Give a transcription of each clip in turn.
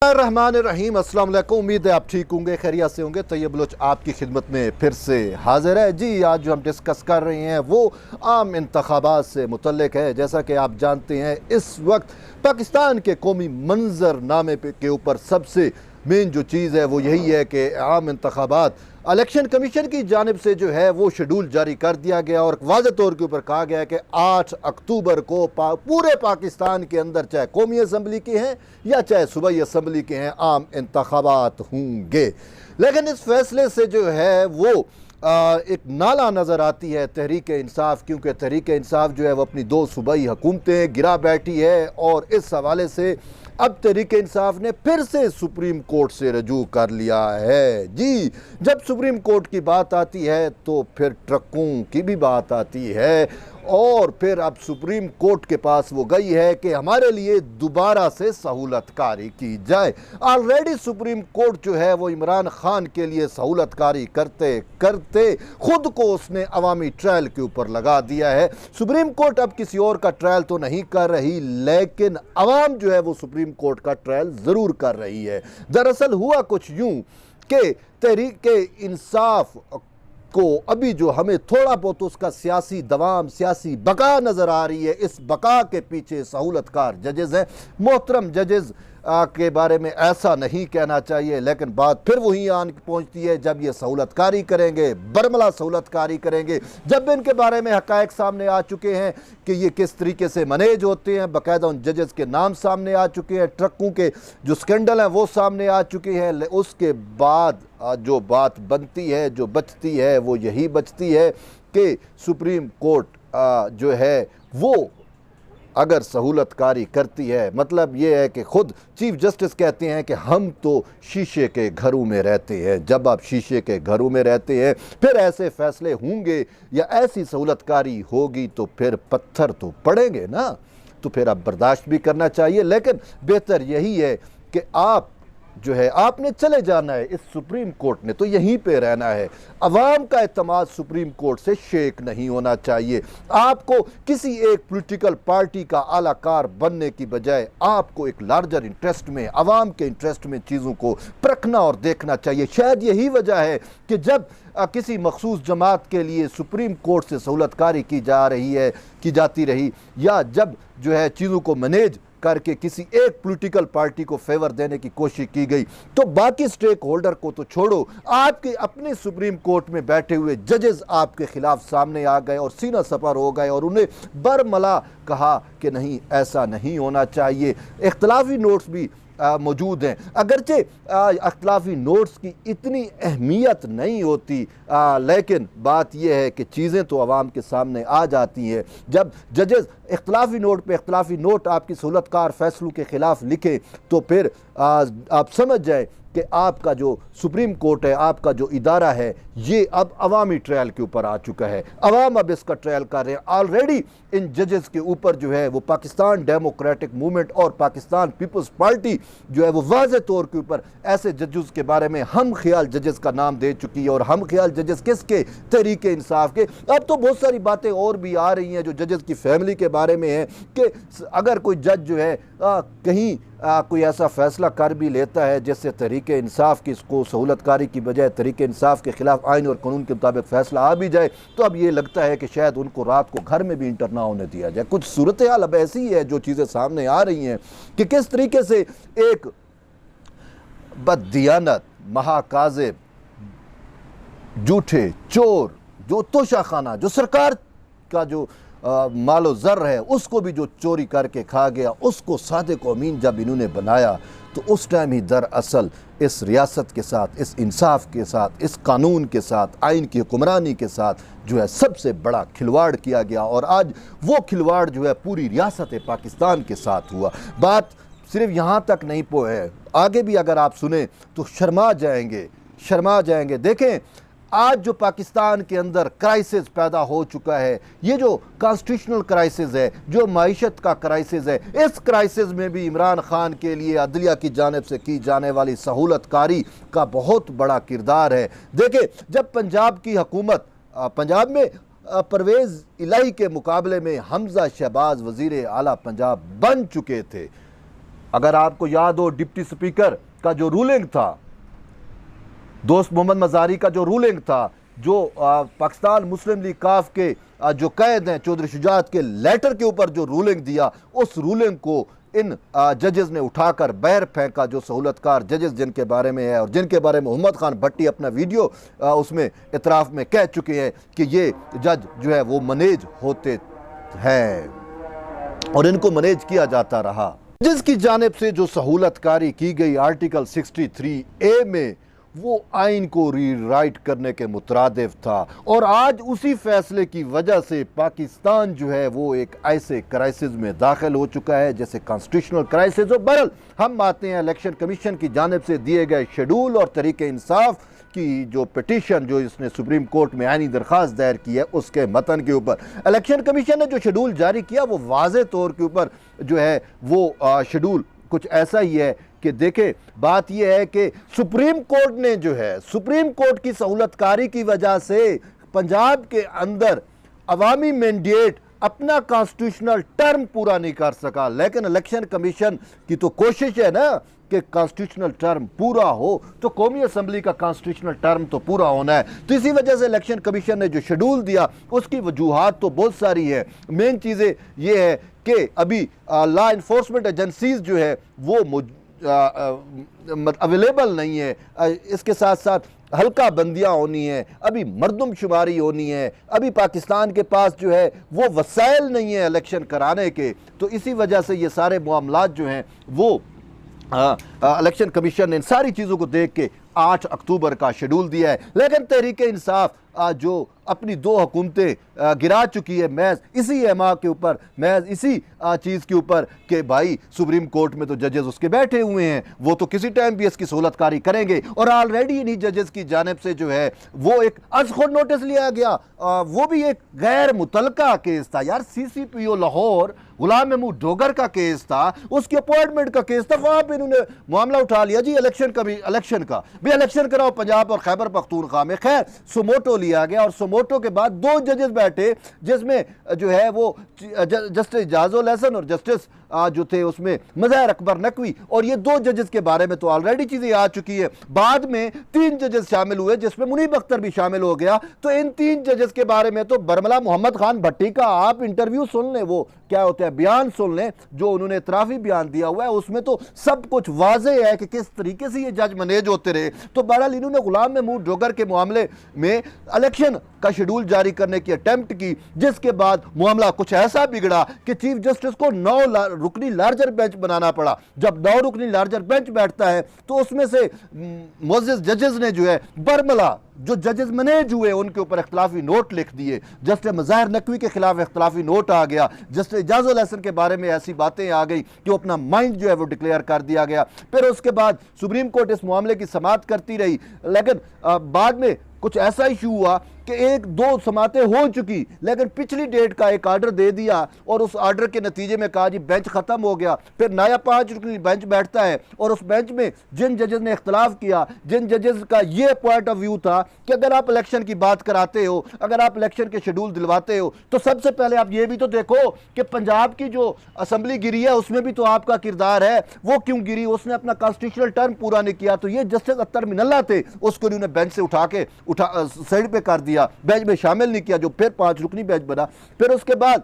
बिस्मिल्लाहिर्रहमानिर्रहीम। अस्सलाम वालेकुम। उम्मीद है आप ठीक होंगे, खैरियत से होंगे। तैयब बलोच आपकी खिदमत में फिर से हाजिर है जी। आज जो हम डिस्कस कर रहे हैं वो आम इंतखाबात से मुतल्लिक है। जैसा कि आप जानते हैं इस वक्त पाकिस्तान के कौमी मंजरनामे के ऊपर सबसे मेन जो चीज़ है वो यही है कि आम इंतखाबात इलेक्शन कमीशन की जानिब से जो है वो शेड्यूल जारी कर दिया गया और वाज़ेह तौर के ऊपर कहा गया है कि 8 अक्टूबर को पूरे पाकिस्तान के अंदर चाहे कौमी असम्बली के हैं या चाहे सूबाई असम्बली के हैं आम इंतखाबात होंगे। लेकिन इस फैसले से जो है वो एक नाला नज़र आती है तहरीक इंसाफ, क्योंकि तहरीक इंसाफ जो है वो अपनी 2 सूबाई हुकूमतें गिरा बैठी है और इस हवाले से अब तहरीक इंसाफ ने फिर से सुप्रीम कोर्ट से रजू कर लिया है जी। जब सुप्रीम कोर्ट की बात आती है तो फिर ट्रकों की भी बात आती है और फिर अब सुप्रीम कोर्ट के पास वो गई है कि हमारे लिए दोबारा से सहूलतकारी की जाए। ऑलरेडी सुप्रीम कोर्ट जो है वो इमरान खान के लिए सहूलतकारी करते करते खुद को उसने अवामी ट्रायल के ऊपर लगा दिया है। सुप्रीम कोर्ट अब किसी और का ट्रायल तो नहीं कर रही, लेकिन अवाम जो है वो सुप्रीम कोर्ट का ट्रायल ज़रूर कर रही है। दरअसल हुआ कुछ यूँ कि तहरीक इंसाफ को अभी जो हमें थोड़ा बहुत उसका सियासी दवाम, सियासी बका नज़र आ रही है, इस बका के पीछे सहूलतकार जजेज़ हैं। मोहतरम जजेज़ के बारे में ऐसा नहीं कहना चाहिए, लेकिन बात फिर वहीं आन पहुंचती है जब ये सहूलतकारी करेंगे, बरमला सहूलतकारी करेंगे, जब इनके बारे में हक़ाइक़ सामने आ चुके हैं कि ये किस तरीके से मैनेज होते हैं, बाकायदा उन जजेज़ के नाम सामने आ चुके हैं, ट्रकों के जो स्कैंडल हैं वो सामने आ चुके हैं। उसके बाद जो बात बनती है, जो बचती है वो यही बचती है कि सुप्रीम कोर्ट जो है वो अगर सहूलतकारी करती है, मतलब ये है कि खुद चीफ जस्टिस कहते हैं कि हम तो शीशे के घरों में रहते हैं। जब आप शीशे के घरों में रहते हैं फिर ऐसे फैसले होंगे या ऐसी सहूलतकारी होगी तो फिर पत्थर तो पड़ेंगे ना, तो फिर आप बर्दाश्त भी करना चाहिए। लेकिन बेहतर यही है कि आप जो है आपने चले जाना है, इस सुप्रीम कोर्ट ने तो यहीं पे रहना है। अवाम का एतमाद सुप्रीम कोर्ट से शेक नहीं होना चाहिए। आपको किसी एक पॉलिटिकल पार्टी का आलाकार बनने की बजाय आपको एक लार्जर इंटरेस्ट में, अवाम के इंटरेस्ट में चीज़ों को परखना और देखना चाहिए। शायद यही वजह है कि जब किसी मखसूस जमात के लिए सुप्रीम कोर्ट से सहूलतकारी की जाती रही या जब जो है चीज़ों को मैनेज करके किसी एक पॉलिटिकल पार्टी को फेवर देने की कोशिश की गई, तो बाकी स्टेक होल्डर को तो छोड़ो, आपके अपने सुप्रीम कोर्ट में बैठे हुए जजेस आपके खिलाफ सामने आ गए और सीना सपर हो गए और उन्हें बरमला कहा कि नहीं, ऐसा नहीं होना चाहिए। इख्तलाफी नोट्स भी मौजूद हैं, अगरचे अख्तलाफी नोट्स की इतनी अहमियत नहीं होती, लेकिन बात यह है कि चीज़ें तो आवाम के सामने आ जाती हैं। जब जजेस इख्तलाफी नोट पे इख्तलाफी नोट आपकी सहूलतकार फैसलों के ख़िलाफ़ लिखे तो फिर आप समझ जाए कि आपका जो सुप्रीम कोर्ट है, आपका जो इदारा है, ये अब अवामी ट्रायल के ऊपर आ चुका है। अवाम अब इसका ट्रायल कर रहे हैं। ऑलरेडी इन जजेस के ऊपर जो है वो पाकिस्तान डेमोक्रेटिक मूवमेंट और पाकिस्तान पीपल्स पार्टी जो है वो वाज़ेह तौर के ऊपर ऐसे जजेस के बारे में हम ख्याल जजेस का नाम दे चुकी है। और हम ख्याल जजेस किसके? तहरीक इंसाफ के। अब तो बहुत सारी बातें और भी आ रही हैं जो जजेस की फैमिली के बारे में है कि अगर कोई जज जो है कहीं कोई ऐसा फैसला कर भी लेता है जिससे तहरीक इंसाफ की इसको सहूलतकारी की बजाय तहरीक इंसाफ के ख़िलाफ़ आइन और कानून के मुताबिक फ़ैसला आ भी जाए, तो अब ये लगता है कि शायद उनको रात को घर में भी इंटर ना होने दिया जाए। कुछ सूरत हाल अब ऐसी ही है जो चीज़ें सामने आ रही हैं कि किस तरीके से एक बददियानत, महाकाज़िब, झूठे, चोर, जो तोशाखाना, जो सरकार का जो मालो ज़र है उसको भी जो चोरी करके खा गया, उसको सादिक अमीन जब इन्होंने बनाया तो उस टाइम ही दरअसल इस रियासत के साथ, इस इंसाफ के साथ, इस कानून के साथ, आइन की हुक्मरानी के साथ जो है सबसे बड़ा खिलवाड़ किया गया। और आज वो खिलवाड़ जो है पूरी रियासत पाकिस्तान के साथ हुआ। बात सिर्फ यहाँ तक नहीं है, आगे भी अगर आप सुने तो शर्मा जाएंगे। देखें आज जो पाकिस्तान के अंदर क्राइसिस पैदा हो चुका है, ये जो कॉन्स्टिट्यूशनल क्राइसिस है, जो माइशत का क्राइसिस है, इस क्राइसिस में भी इमरान खान के लिए अदलिया की जानिब से की जाने वाली सहूलतकारी का बहुत बड़ा किरदार है। देखिए, जब पंजाब की हुकूमत, पंजाब में परवेज़ इलाही के मुकाबले में हमज़ा शहबाज वज़ीर आला पंजाब बन चुके थे, अगर आपको याद हो डिप्टी स्पीकर का जो रूलिंग था, दोस्त मोहम्मद मजारी का जो रूलिंग था, जो पाकिस्तान मुस्लिम लीग काफ के जो कैद हैं चौधरी शुजात के लेटर के ऊपर जो रूलिंग दिया, उस रूलिंग को इन जजेस ने उठाकर बैर फेंका। जो सहूलतकार जजेस जिनके बारे में है और जिनके बारे में मोहम्मद खान भट्टी अपना वीडियो उसमें इतराफ़ में कह चुके हैं कि ये जज जो है वो मैनेज होते हैं और इनको मैनेज किया जाता रहा। जिसकी जानिब से जो सहूलतकारी की गई आर्टिकल 63A में, वो आइन को रीराइट करने के मुतरादिफ था और आज उसी फैसले की वजह से पाकिस्तान जो है वो एक ऐसे क्राइसिस में दाखिल हो चुका है जैसे कॉन्स्टिट्यूशनल क्राइसिस। और बहरहाल हम आते हैं इलेक्शन कमीशन की जानिब से दिए गए शेड्यूल और तरीके इंसाफ की जो पिटीशन जो इसने सुप्रीम कोर्ट में आईनी दरख्वास्त दायर की है उसके मतन के ऊपर। इलेक्शन कमीशन ने जो शेड्यूल जारी किया वो वाज़े तौर के ऊपर जो है वो शेड्यूल कुछ ऐसा ही है कि देखें, बात यह है कि सुप्रीम कोर्ट ने जो है सुप्रीम कोर्ट की सहूलतकारी की वजह से पंजाब के अंदर अवामी मैंडेट अपना कॉन्स्टिट्यूशनल टर्म पूरा नहीं कर सका। लेकिन इलेक्शन कमीशन की तो कोशिश है ना कि कॉन्स्टिट्यूशनल टर्म पूरा हो, तो कौमी असम्बली का कॉन्स्टिट्यूशनल टर्म तो पूरा होना है। तो इसी वजह से इलेक्शन कमीशन ने जो शेड्यूल दिया उसकी वजूहात तो बहुत सारी है। मेन चीज़ें ये है कि अभी लॉ इन्फोर्समेंट एजेंसीज जो है वो अवेलेबल नहीं है। इसके साथ साथ हल्का बंदियाँ होनी है, अभी मरदमशुमारी होनी है, अभी पाकिस्तान के पास जो है वो वसाइल नहीं है इलेक्शन कराने के। तो इसी वजह से ये सारे मामलात जो हैं वो इलेक्शन कमीशन ने इन सारी चीज़ों को देख के 8 अक्टूबर का शेड्यूल दिया है। लेकिन तहरीक इंसाफ जो अपनी 2 हुकूमतें गिरा चुकी है महज इसी एमा के ऊपर, महज इसी चीज़ के ऊपर कि भाई सुप्रीम कोर्ट में तो जजेस उसके बैठे हुए हैं, वो तो किसी टाइम भी इसकी सहूलतकारी करेंगे। और ऑलरेडी इन्हीं जजेस की जानिब से जो है वो एक अज खुद नोटिस लिया गया, वो भी एक गैर मुतलका केस था यार। CCPO लाहौर गुलाम महमूद डोगर का केस था, उसकी अपॉइंटमेंट का केस था, वहाँ पर इन्होंने मामला उठा लिया जी इलेक्शन का भी इलेक्शन कराओ पंजाब और खैबर पख्तूनख्वा में। खैर सुमोटो लिया गया और सुमोटो के बाद 2 जजेस बैठे जिसमें जो है वो जस्टिस जाजुल हसन और जस्टिस जो थे उसमें मज़हर अकबर नकवी, और ये 2 जजेस के बारे में तो ऑलरेडी चीज़ें आ चुकी है। बाद में 3 जजेस शामिल हुए जिसमें मुनीब अख्तर भी शामिल हो गया। तो इन 3 जजेस के बारे में तो बरमला मोहम्मद खान भट्टी का आप इंटरव्यू सुन लें, वो क्या होता है बयान सुन लें जो उन्होंने इतराफ़ी बयान दिया हुआ है, उसमें तो सब कुछ वाज़े है कि किस तरीके से ये जज मैनेज होते रहे। तो बहरहाल इन्होंने गुलाम महमूद डोगर के मामले में इलेक्शन का शेड्यूल जारी करने की अटेम्प्ट की, जिसके बाद मामला कुछ ऐसा बिगड़ा कि चीफ जस्टिस को 9 रुकनी लार्जर बेंच बनाना पड़ा। जब 9 रुकनी लार्जर बेंच बैठता है तो उसमें से मोअज़्ज़िज़ जजेस ने जो है बरमला जो जजेस मैनेज हुए उनके ऊपर इख्तलाफी नोट लिख दिए। जस्टिस मज़हर नकवी के खिलाफ इख्तलाफी नोट आ गया, जस्टिस जाजुल हसन के बारे में ऐसी बातें आ गई कि वो अपना माइंड जो है वो डिक्लेयर कर दिया गया। फिर उसके बाद सुप्रीम कोर्ट इस मामले की समाअत करती रही, लेकिन बाद में कुछ ऐसा इशू हुआ कि 1-2 समातें हो चुकी, लेकिन पिछली डेट का एक आर्डर दे दिया और उस आर्डर के नतीजे में कहा जी बेंच ख़त्म हो गया। फिर नया 5 रुकनी बेंच बैठता है और उस बेंच में जिन जजेस ने इख्तलाफ किया, जिन जजेस का ये पॉइंट ऑफ व्यू था कि अगर आप इलेक्शन की बात कराते हो, अगर आप इलेक्शन के शेड्यूल दिलवाते हो, तो सबसे पहले आप ये भी तो देखो कि पंजाब की जो असम्बली गिरी है उसमें भी तो आपका किरदार है। वो क्यों गिरी? उसने अपना कॉन्स्टिट्यूशनल टर्म पूरा नहीं किया। तो ये जस्टिस अख्तर मिनल्ला थे, उसको उन्होंने बेंच से उठा साइड पे कर दिया, बेंच में शामिल नहीं किया, जो फिर 5 रुकनी बेंच बना। फिर उसके बाद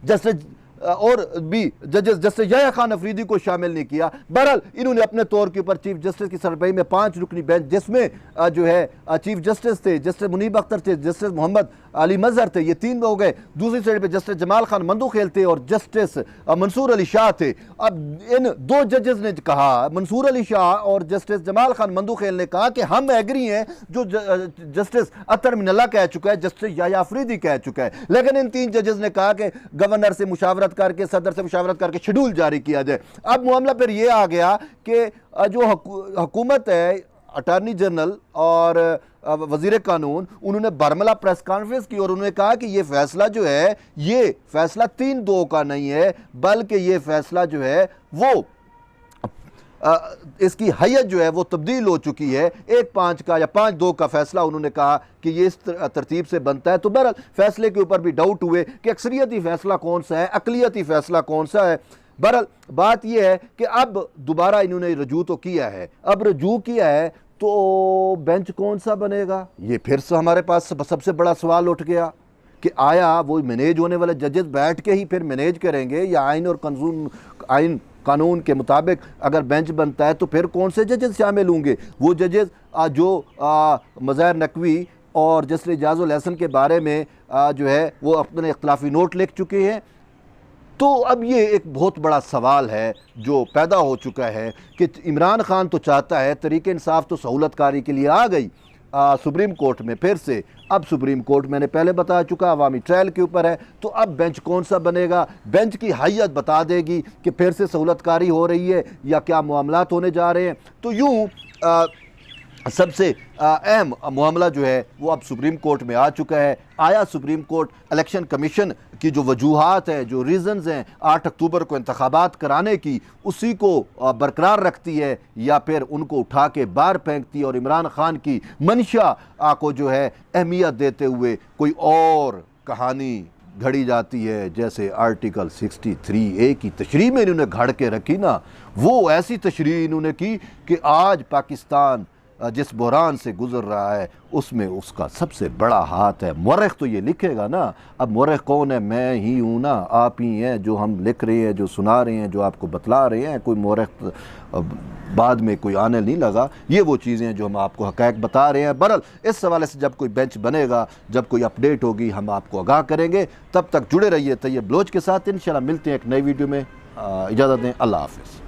जस्टिस और भी जजेस जस्टिस याह्या खान अफरीदी को शामिल नहीं किया। बहरहाल इन्होंने अपने तौर के ऊपर चीफ जस्टिस की सरबराही में 5 रुकनी बेंच, जिसमें जो है चीफ जस्टिस थे, जस्टिस मुनीब अख्तर थे, जस्टिस मोहम्मद अली मजहर थे, ये 3 हो गए। दूसरी साइड पे जस्टिस जमाल खान मंदूखेल थे और जस्टिस मंसूर अली शाह थे। अब इन 2 जजेस ने कहा, मंसूर अली शाह और जस्टिस जमाल खान मंदूखेल ने कहा कि हम एग्री हैं जो जस्टिस अतर मिनल्ला कह चुका है, जस्टिस याह्या अफरीदी कह चुका है। लेकिन इन 3 जजेस ने कहा कि गवर्नर से मुशावरत करके, सदर से मुशावरत करके शेड्यूल जारी किया जाए। अब मामला फिर ये आ गया कि जो हुकूमत है, अटॉर्नी जनरल और वजीर कानून, उन्होंने बरमला प्रेस कॉन्फ्रेंस की और उन्होंने कहा कि ये फैसला जो है ये फैसला 3-2 का नहीं है, बल्कि ये फैसला जो है वो इसकी हैयत जो है वो तब्दील हो चुकी है। 1-5 का या 5-2 का फैसला उन्होंने कहा कि ये इस तरतीब से बनता है। तो बहरहाल फैसले के ऊपर भी डाउट हुए कि अक्सरियती फैसला कौन सा है, अकलियती फैसला कौन सा है। बहरहाल बात यह है कि अब दोबारा इन्होंने रजू तो किया है, अब रजू किया है तो बेंच कौन सा बनेगा, ये फिर से हमारे पास सबसे बड़ा सवाल उठ गया कि आया वो मैनेज होने वाले जजेस बैठ के ही फिर मैनेज करेंगे या आइन कानून के मुताबिक अगर बेंच बनता है तो फिर कौन से जजेस शामिल होंगे। वो जजेस जो मज़ाहिर नकवी और जस्टिस एजाजुल हसन के बारे में जो है वो अपने इख्तिलाफी नोट लिख चुके हैं। तो अब ये एक बहुत बड़ा सवाल है जो पैदा हो चुका है कि इमरान खान तो चाहता है, तरीक़े इंसाफ तो सहूलतकारी के लिए आ गई सुप्रीम कोर्ट में फिर से, अब सुप्रीम कोर्ट मैंने पहले बता चुका अवामी ट्रायल के ऊपर है, तो अब बेंच कौन सा बनेगा, बेंच की हैयत बता देगी कि फिर से सहूलतकारी हो रही है या क्या मामलात होने जा रहे हैं। तो यूँ सबसे अहम मामला जो है वो अब सुप्रीम कोर्ट में आ चुका है। आया सुप्रीम कोर्ट इलेक्शन कमीशन की जो वजूहात हैं, जो रीज़न्स हैं 8 अक्टूबर को इंतखाबात कराने की, उसी को बरकरार रखती है या फिर उनको उठा के बाहर फेंकती है और इमरान खान की मंशा को जो है अहमियत देते हुए कोई और कहानी घड़ी जाती है। जैसे आर्टिकल 63A की तशरीह में इन्होंने घड़ के रखी ना, वो ऐसी तशरीह इन्होंने की कि आज पाकिस्तान जिस बहरान से गुजर रहा है उसमें उसका सबसे बड़ा हाथ है। मौरख तो ये लिखेगा ना, अब मौरख कौन है, मैं ही हूँ ना, आप ही हैं जो हम लिख रहे हैं, जो सुना रहे हैं, जो आपको बतला रहे हैं, कोई मौरख बाद में कोई आने नहीं लगा। ये वो चीज़ें हैं जो हम आपको हक़ाइक़ बता रहे हैं। बहरहाल इस हवाले से जब कोई बेंच बनेगा, जब कोई अपडेट होगी, हम आपको आगाह करेंगे। तब तक जुड़े रहिए तैयब बलोच के साथ। इंशाल्लाह मिलते हैं एक नई वीडियो में। इजाज़त दें, अल्लाह हाफ़िज़।